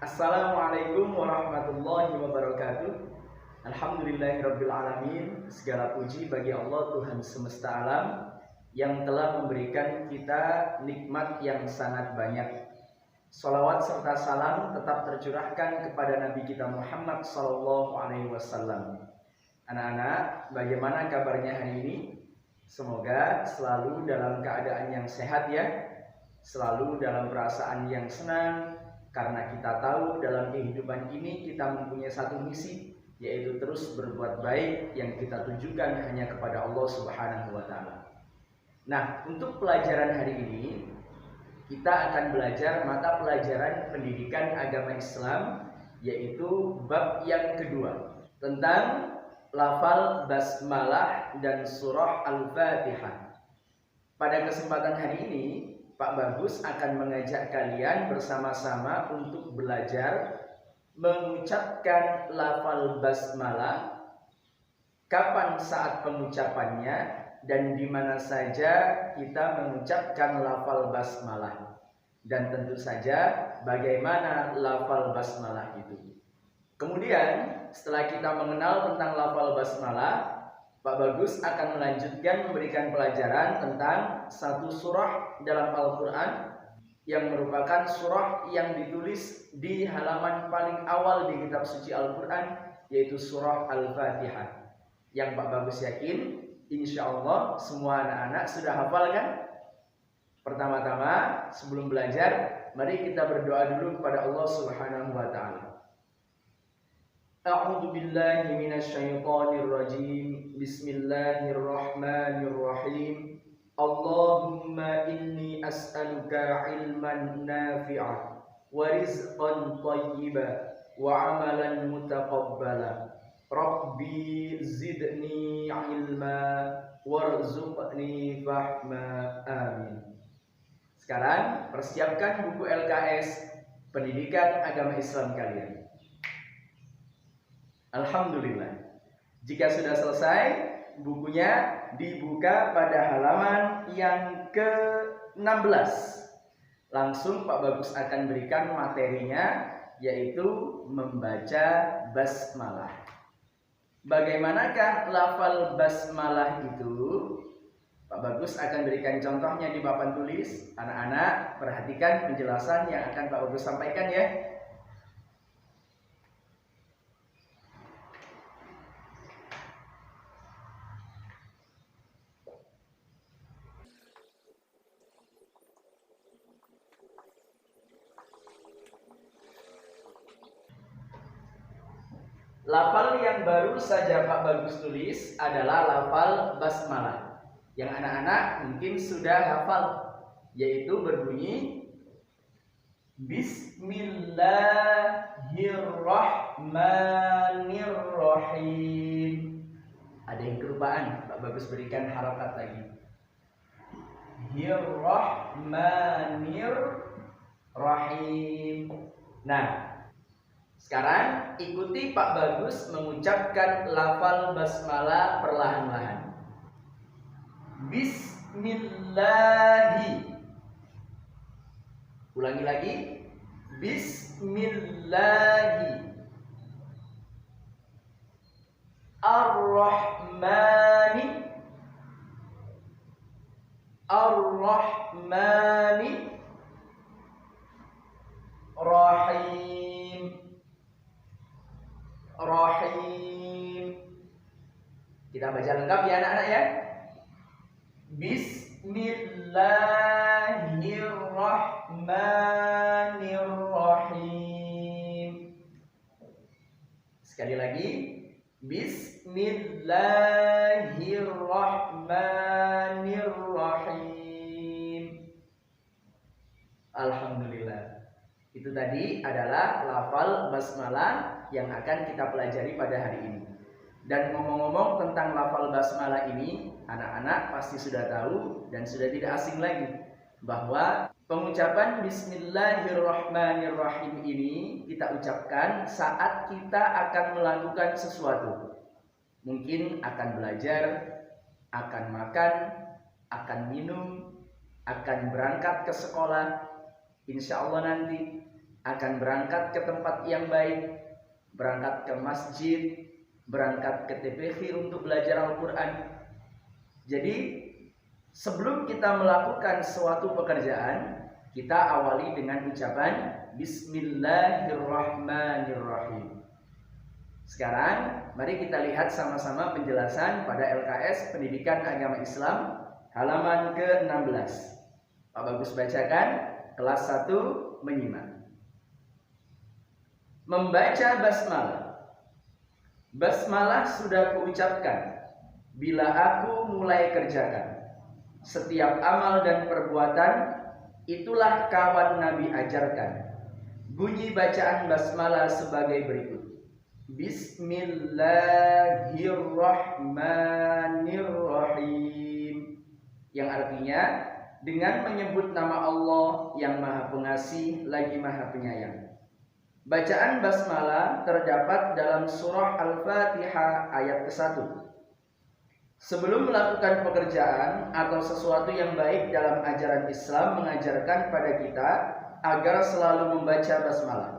Assalamualaikum warahmatullahi wabarakatuh. Alhamdulillahirabbil alamin. Segala puji bagi Allah Tuhan semesta alam yang telah memberikan kita nikmat yang sangat banyak. Salawat serta salam tetap tercurahkan kepada Nabi kita Muhammad SAW. Anak-anak, bagaimana kabarnya hari ini? Semoga selalu dalam keadaan yang sehat ya, selalu dalam perasaan yang senang. Karena kita tahu dalam kehidupan ini kita mempunyai satu misi, yaitu terus berbuat baik yang kita tujukan hanya kepada Allah Subhanahu wa Ta'ala. Nah, untuk pelajaran hari ini kita akan belajar mata pelajaran pendidikan agama Islam, yaitu bab yang kedua tentang lafal basmalah dan surah Al-Fatihah. Pada kesempatan hari ini Pak Bagus akan mengajak kalian bersama-sama untuk belajar mengucapkan lafal basmalah, kapan saat pengucapannya, dan di mana saja kita mengucapkan lafal basmalah. Dan tentu saja bagaimana lafal basmalah itu. Kemudian setelah kita mengenal tentang lafal basmalah, Pak Bagus akan melanjutkan memberikan pelajaran tentang satu surah dalam Al-Quran yang merupakan surah yang ditulis di halaman paling awal di kitab suci Al-Quran, yaitu surah Al-Fatihah. Yang Pak Bagus yakin, insya Allah semua anak-anak sudah hafal kan? Pertama-tama sebelum belajar, mari kita berdoa dulu kepada Allah Subhanahu wa Ta'ala. A'udzu billahi minasyaitonir rajim. Bismillahirrahmanirrahim. Allahumma inni as'aluka ilman nafi'an wa rizqan thayyiban wa 'amalan mutaqabbala. Rabbi zidni ilma warzuqni fahma. Amin. Sekarang persiapkan buku LKS Pendidikan Agama Islam kalian. Alhamdulillah. Jika sudah selesai, bukunya dibuka pada halaman yang ke-16. Langsung Pak Bagus akan berikan materinya, yaitu membaca basmalah. Bagaimanakah lafal basmalah itu? Pak Bagus akan berikan contohnya di papan tulis. Anak-anak perhatikan penjelasan yang akan Pak Bagus sampaikan ya. Lafal yang baru saja Pak Bagus tulis adalah lafal basmalah, yang anak-anak mungkin sudah hafal, yaitu berbunyi Bismillahirrahmanirrahim. Ada yang kelupaan, Pak Bagus berikan harakat lagi. Hirrahmanirrahim. Nah, sekarang ikuti Pak Bagus mengucapkan lafal basmalah perlahan-lahan. Bismillahi. Ulangi lagi. Bismillahi. Ar-Rahmani. Ar-Rahmani Rahim. Rahim. Kita baca lengkap ya anak-anak ya. Bismillahirrahmanirrahim. Sekali lagi. Bismillahirrahmanirrahim. Alhamdulillah. Itu tadi adalah lafal basmalah yang akan kita pelajari pada hari ini. Dan ngomong-ngomong tentang lafal basmalah ini, anak-anak pasti sudah tahu dan sudah tidak asing lagi bahwa pengucapan Bismillahirrahmanirrahim ini kita ucapkan saat kita akan melakukan sesuatu. Mungkin akan belajar, akan makan, akan minum, akan berangkat ke sekolah, insya Allah nanti, akan berangkat ke tempat yang baik, berangkat ke masjid, berangkat ke TPV untuk belajar Al-Quran. Jadi sebelum kita melakukan suatu pekerjaan, kita awali dengan ucapan Bismillahirrahmanirrahim. Sekarang mari kita lihat sama-sama penjelasan pada LKS Pendidikan Agama Islam halaman ke-16. Pak Bagus bacakan, kelas 1 menyimak. Membaca basmalah. Basmalah sudah kuucapkan bila aku mulai kerjakan. Setiap amal dan perbuatan itulah kawan Nabi ajarkan. Bunyi bacaan basmalah sebagai berikut. Bismillahirrahmanirrahim, yang artinya dengan menyebut nama Allah yang Maha Pengasih lagi Maha Penyayang. Bacaan basmalah terdapat dalam surah Al-Fatihah ayat ke-1. Sebelum melakukan pekerjaan atau sesuatu yang baik dalam ajaran Islam mengajarkan pada kita agar selalu membaca basmalah.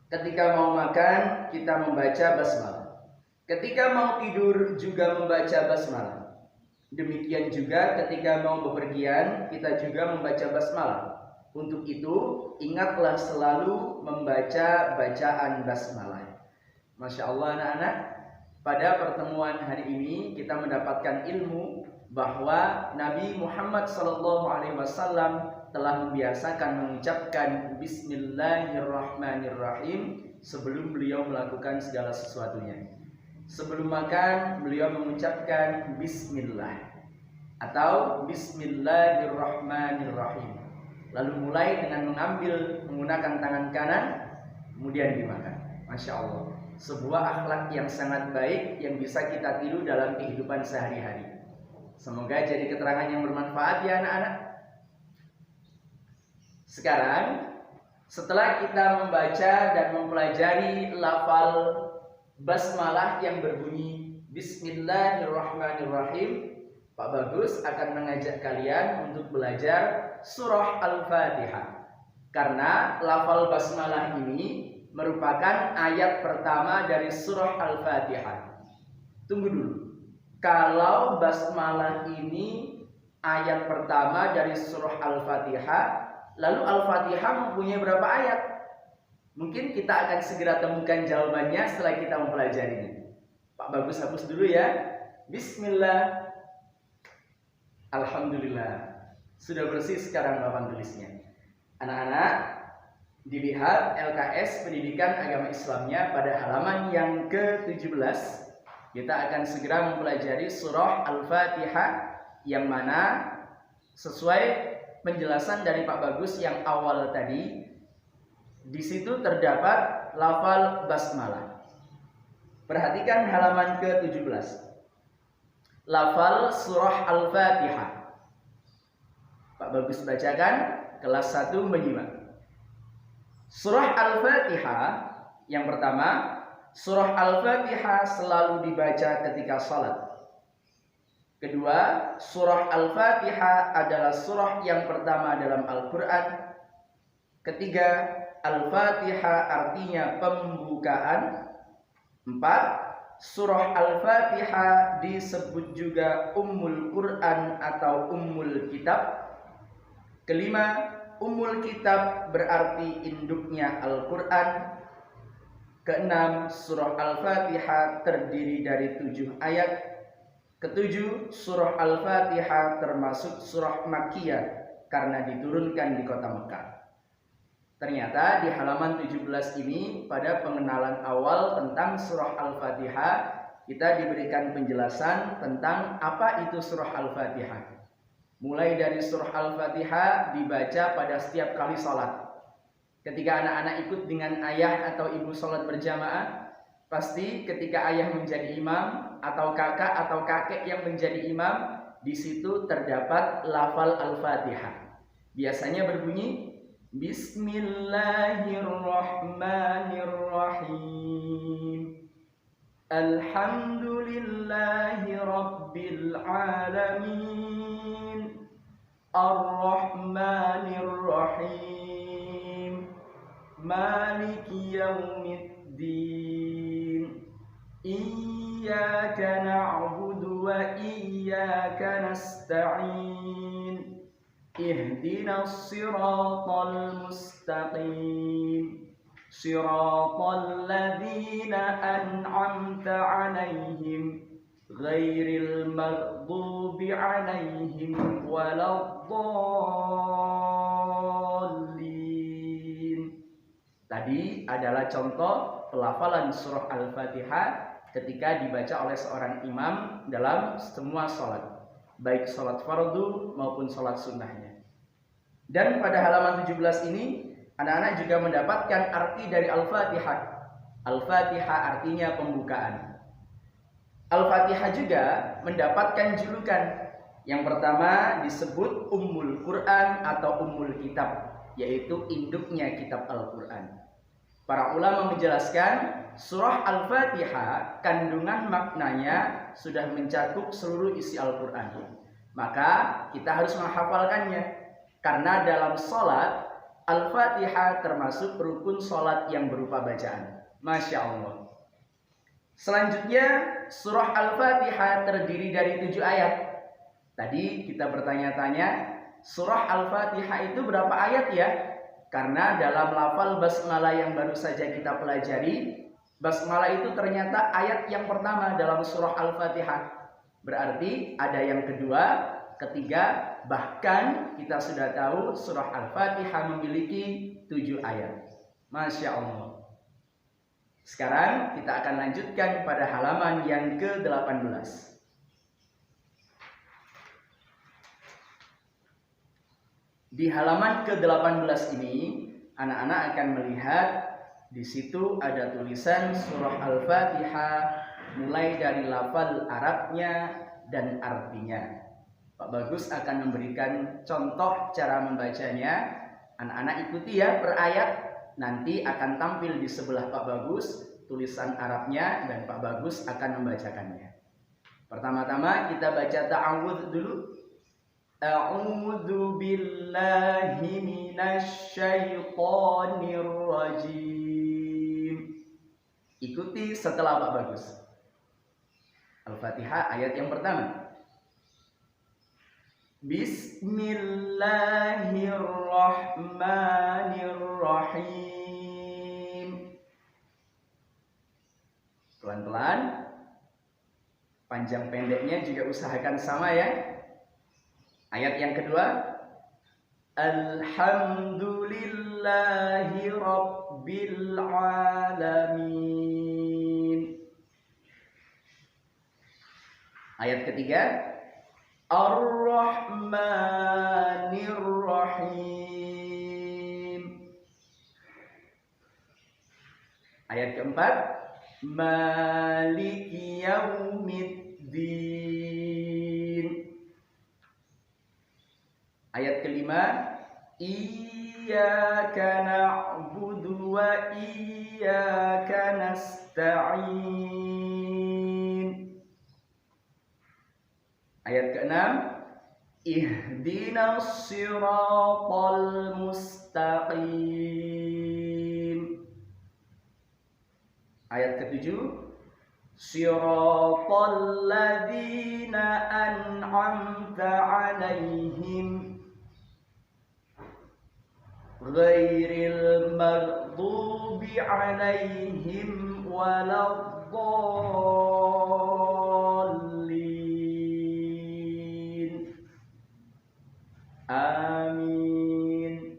Ketika mau makan, kita membaca basmalah. Ketika mau tidur juga membaca basmalah. Demikian juga ketika mau bepergian, kita juga membaca basmalah. Untuk itu, ingatlah selalu membaca bacaan basmalah. Masya Allah anak-anak, pada pertemuan hari ini kita mendapatkan ilmu bahwa Nabi Muhammad SAW telah membiasakan mengucapkan Bismillahirrahmanirrahim sebelum beliau melakukan segala sesuatunya. Sebelum makan, beliau mengucapkan Bismillah atau Bismillahirrahmanirrahim. Lalu mulai dengan menggunakan tangan kanan, kemudian dimakan. Masya Allah, sebuah akhlak yang sangat baik yang bisa kita tiru dalam kehidupan sehari-hari. Semoga jadi keterangan yang bermanfaat ya anak-anak. Sekarang, setelah kita membaca dan mempelajari lafal basmalah yang berbunyi Bismillahirrahmanirrahim, Pak Bagus akan mengajak kalian untuk belajar surah Al-Fatihah. Karena lafal basmalah ini merupakan ayat pertama dari surah Al-Fatihah. Tunggu dulu. Kalau basmalah ini ayat pertama dari surah Al-Fatihah, lalu Al-Fatihah mempunyai berapa ayat? Mungkin kita akan segera temukan jawabannya setelah kita mempelajarinya. Pak Bagus hapus dulu ya. Bismillah. Alhamdulillah. Sudah bersih sekarang papan tulisnya. Anak-anak, dilihat LKS Pendidikan Agama Islamnya pada halaman yang ke-17. Kita akan segera mempelajari surah Al-Fatihah yang mana sesuai penjelasan dari Pak Bagus yang awal tadi, di situ terdapat lafal basmalah. Perhatikan halaman ke-17. Lafal surah Al-Fatihah. Pak Bagus bacakan, kelas 1 menyimak. Surah Al-Fatihah yang pertama, surah Al-Fatihah selalu dibaca ketika salat. Kedua, surah Al-Fatihah adalah surah yang pertama dalam Al-Quran. Ketiga, Al-Fatihah artinya pembukaan. 4, surah Al-Fatihah disebut juga Ummul Quran atau Ummul Kitab. Kelima, Ummul Kitab berarti induknya Al-Quran. Keenam, surah Al-Fatihah terdiri dari 7 ayat. Ketujuh, surah Al-Fatihah termasuk surah Makkiyah karena diturunkan di kota Mekah. Ternyata di halaman 17 ini pada pengenalan awal tentang surah Al-Fatihah kita diberikan penjelasan tentang apa itu surah Al-Fatihah. Mulai dari surah Al-Fatihah dibaca pada setiap kali sholat. Ketika anak-anak ikut dengan ayah atau ibu sholat berjamaah, pasti ketika ayah menjadi imam atau kakak atau kakek yang menjadi imam, di situ terdapat lafal Al-Fatihah. Biasanya berbunyi Bismillahirrahmanirrahim. Alhamdulillahi rabbil alamin. Ar-Rahmanir Rahim. maliki yaumiddin. Iyyaka na'budu wa iyyaka nasta'in. Ihdinas siratal mustaqim. Siratal ladzina an'amta 'alaihim ghairil maghdubi 'alaihim waladdallin. Tadi adalah contoh pelafalan surah Al-Fatihah ketika dibaca oleh seorang imam dalam semua sholat, baik sholat fardu maupun sholat sunnahnya. Dan pada halaman 17 ini anak-anak juga mendapatkan arti dari Al-Fatihah. Al-Fatihah artinya pembukaan. Al-Fatihah juga mendapatkan julukan. Yang pertama disebut Ummul Quran atau Ummul Kitab, yaitu induknya kitab Al-Quran. Para ulama menjelaskan surah Al-Fatihah kandungan maknanya sudah mencakup seluruh isi Al-Quran. Maka kita harus menghafalkannya, karena dalam sholat Al-Fatihah termasuk rukun sholat yang berupa bacaan. Masya Allah. Selanjutnya surah Al-Fatihah terdiri dari 7 ayat. Tadi kita bertanya-tanya, surah Al-Fatihah itu berapa ayat ya? Karena dalam lafal basmalah yang baru saja kita pelajari, basmalah itu ternyata ayat yang pertama dalam surah Al-Fatihah. Berarti ada yang kedua, ketiga, bahkan kita sudah tahu surah Al-Fatihah memiliki 7 ayat. Masya Allah. Sekarang kita akan lanjutkan pada halaman yang ke-18. Di halaman ke-18 ini, anak-anak akan melihat di situ ada tulisan surah Al-Fatihah mulai dari lafal Arabnya dan artinya. Pak Bagus akan memberikan contoh cara membacanya. Anak-anak ikuti ya per ayat. Nanti akan tampil di sebelah Pak Bagus tulisan Arabnya dan Pak Bagus akan membacakannya. Pertama-tama kita baca ta'awudz dulu. A'udzu billahi minasy syaithanir rajim. Ikuti setelah Pak Bagus. Al-Fatihah ayat yang pertama. Bismillahirrahmanirrahim. Pelan-pelan. Panjang pendeknya juga usahakan sama ya. Ayat yang kedua, Alhamdulillahi Rabbil Alamin. Ayat ketiga, Ar-Rahmanir Rahim. Ayat keempat, Maliki Yaumiddin. Ayat kelima, Iyyaka na'budu wa iyyaka nasta'in. Ayat keenam, Ihdinas siratal mustaqim. Ayat ketujuh, Siratal ladzina an'amta 'alaihim ghairil maghdubi 'alaihim waladdallin. Amin.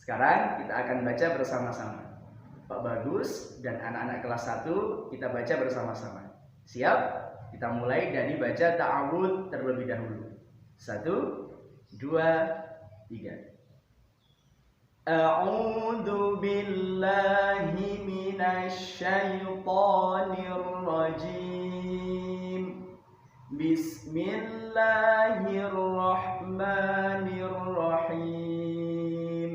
Sekarang kita akan baca bersama-sama. Pak Bagus dan anak-anak kelas 1 kita baca bersama-sama. Siap? Kita mulai dari baca ta'awudz terlebih dahulu. 1, 2, 3. A'udzu billahi minasy syaithanir rajim. Bismillahirrahmanirrahim.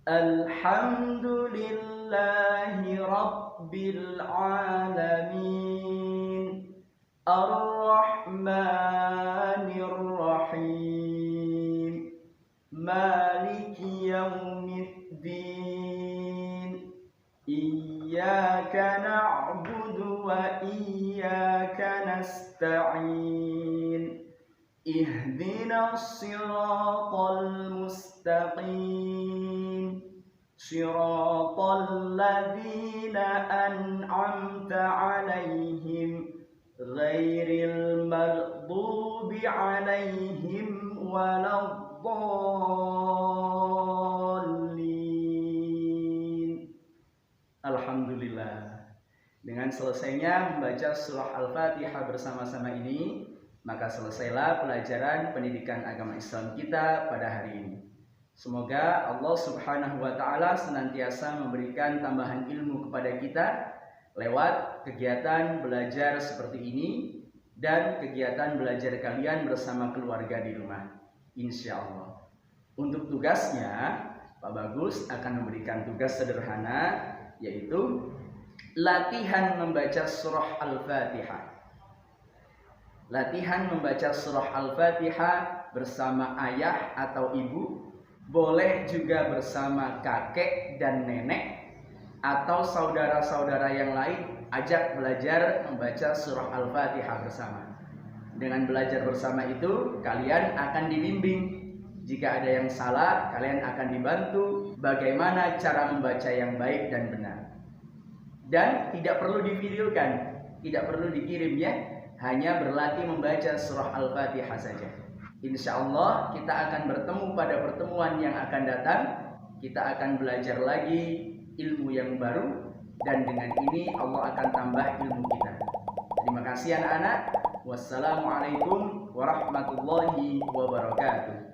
Alhamdulillahi Rabbil Alamin. Ar-Rahmanir Rahim. Maliki Yaumiddin. iyyaka na'budu wa iyyaka nasta'in. Ihdinas siratal mustaqim. Siratal ladzina an'amta 'alaihim ghairil maghdubi 'alaihim waladdallin. Alhamdulillah. Dengan selesainya membaca surah Al-Fatihah bersama-sama ini, maka selesailah pelajaran pendidikan agama Islam kita pada hari ini. Semoga Allah Subhanahu wa Ta'ala senantiasa memberikan tambahan ilmu kepada kita lewat kegiatan belajar seperti ini dan kegiatan belajar kalian bersama keluarga di rumah, insya Allah. Untuk tugasnya, Pak Bagus akan memberikan tugas sederhana, yaitu latihan membaca surah Al-Fatihah. Latihan membaca surah Al-Fatihah bersama ayah atau ibu, boleh juga bersama kakek dan nenek, atau saudara-saudara yang lain, ajak belajar membaca surah Al-Fatihah bersama. Dengan belajar bersama itu, kalian akan dibimbing. Jika ada yang salah, kalian akan dibantu bagaimana cara membaca yang baik dan benar. Dan tidak perlu divideokan, tidak perlu dikirim ya, hanya berlatih membaca surah Al-Fatihah saja. Insya Allah kita akan bertemu pada pertemuan yang akan datang. Kita akan belajar lagi ilmu yang baru, dan dengan ini Allah akan tambah ilmu kita. Terima kasih anak-anak. Wassalamualaikum warahmatullahi wabarakatuh.